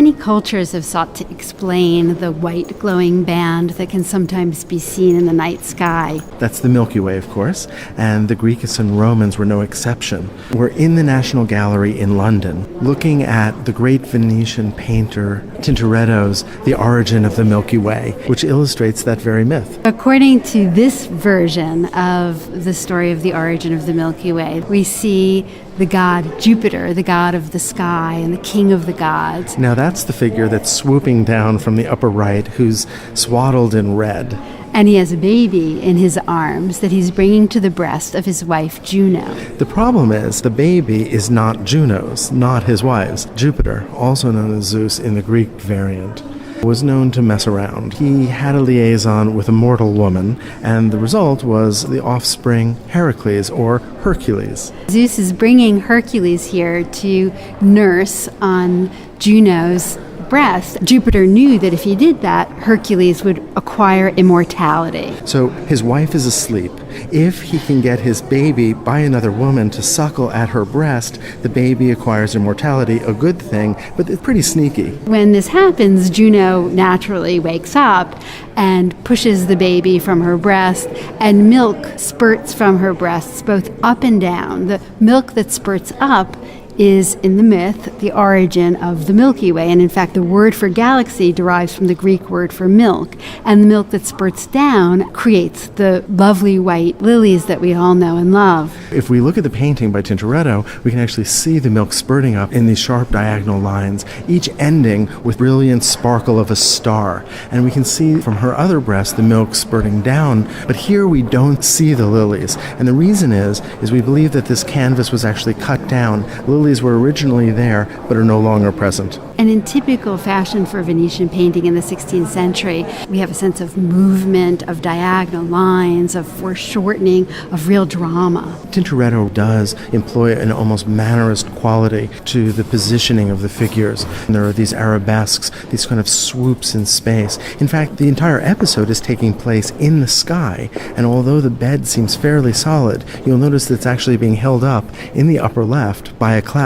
Many cultures have sought to explain the white glowing band that can sometimes be seen in the night sky. That's the Milky Way, of course, and the Greeks and Romans were no exception. We're in the National Gallery in London, looking at the great Venetian painter Tintoretto's The Origem of the Milky Way, which illustrates that very myth. According to this version of the story of the origin of the Milky Way, we see the god Jupiter, the god of the sky and the king of the gods. Now that's the figure that's swooping down from the upper right, who's swaddled in red. And he has a baby in his arms that he's bringing to the breast of his wife Juno. The problem is the baby is not Juno's, not his wife's. Jupiter, also known as Zeus in the Greek variant, was known to mess around. He had a liaison with a mortal woman, and the result was the offspring Heracles, or Hercules. Zeus is bringing Hercules here to nurse on Juno's breast. Jupiter knew that if he did that, Hercules would acquire immortality. So his wife is asleep. If he can get his baby by another woman to suckle at her breast, the baby acquires immortality, a good thing, but it's pretty sneaky. When this happens, Juno naturally wakes up and pushes the baby from her breast, and milk spurts from her breasts both up and down. The milk that spurts up is, in the myth, the origin of the Milky Way. And in fact, the word for galaxy derives from the Greek word for milk. And the milk that spurts down creates the lovely white lilies that we all know and love. If we look at the painting by Tintoretto, we can actually see the milk spurting up in these sharp diagonal lines, each ending with brilliant sparkle of a star. And we can see from her other breast the milk spurting down, but here we don't see the lilies. And the reason is we believe that this canvas was actually cut down. Lilies were originally there, but are no longer present. And in typical fashion for Venetian painting in the 16th century, we have a sense of movement, of diagonal lines, of foreshortening, of real drama. Tintoretto does employ an almost mannerist quality to the positioning of the figures. And there are these arabesques, these kind of swoops in space. In fact, the entire episode is taking place in the sky, and although the bed seems fairly solid, you'll notice that it's actually being held up in the upper left by a cloud.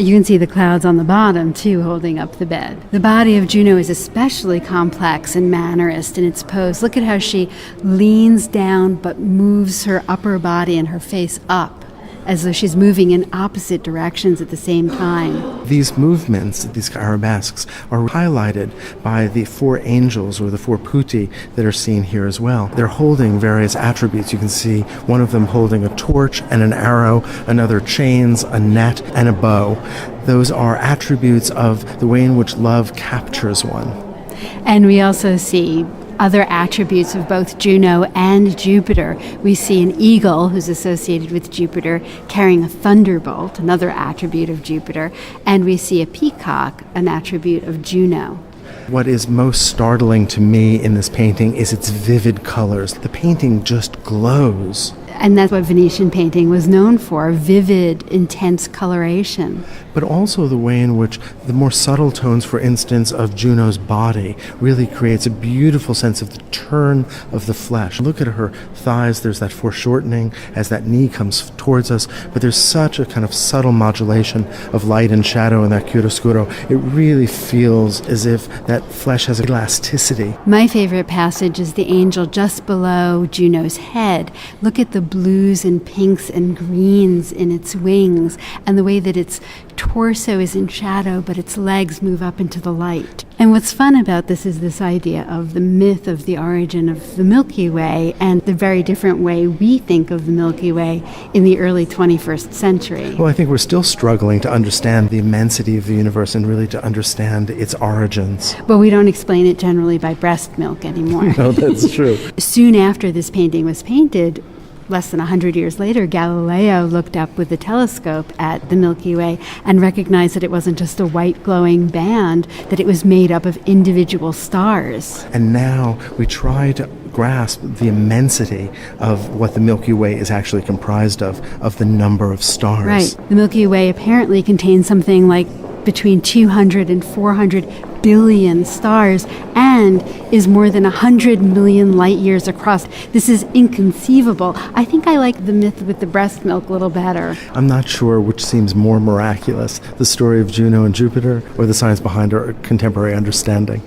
You can see the clouds on the bottom, too, holding up the bed. The body of Juno is especially complex and mannerist in its pose. Look at how she leans down but moves her upper body and her face up, as though she's moving in opposite directions at the same time. These movements, these arabesques, are highlighted by the four angels, or the four putti, that are seen here as well. They're holding various attributes. You can see one of them holding a torch and an arrow, another chains, a net, and a bow. Those are attributes of the way in which love captures one. And we also see other attributes of both Juno and Jupiter. We see an eagle, who's associated with Jupiter, carrying a thunderbolt, another attribute of Jupiter, and we see a peacock, an attribute of Juno. What is most startling to me in this painting is its vivid colors. The painting just glows. And that's what Venetian painting was known for, vivid, intense coloration. But also the way in which the more subtle tones, for instance, of Juno's body really creates a beautiful sense of the turn of the flesh. Look at her thighs, there's that foreshortening as that knee comes towards us, but there's such a kind of subtle modulation of light and shadow in that chiaroscuro. It really feels as if that flesh has elasticity. My favorite passage is the angel just below Juno's head. Look at the blues and pinks and greens in its wings, and the way that its torso is in shadow, but its legs move up into the light. And what's fun about this is this idea of the myth of the origin of the Milky Way and the very different way we think of the Milky Way in the early 21st century. Well, I think we're still struggling to understand the immensity of the universe and really to understand its origins. But we don't explain it generally by breast milk anymore. No, that's true. Soon after this painting was painted, less than 100 years later, Galileo looked up with a telescope at the Milky Way and recognized that it wasn't just a white glowing band, that it was made up of individual stars. And now we try to grasp the immensity of what the Milky Way is actually comprised of the number of stars. Right. The Milky Way apparently contains something like between 200 and 400 billion stars and is more than 100 million light years across. This is inconceivable. I think I like the myth with the breast milk a little better. I'm not sure which seems more miraculous, the story of Juno and Jupiter or the science behind our contemporary understanding.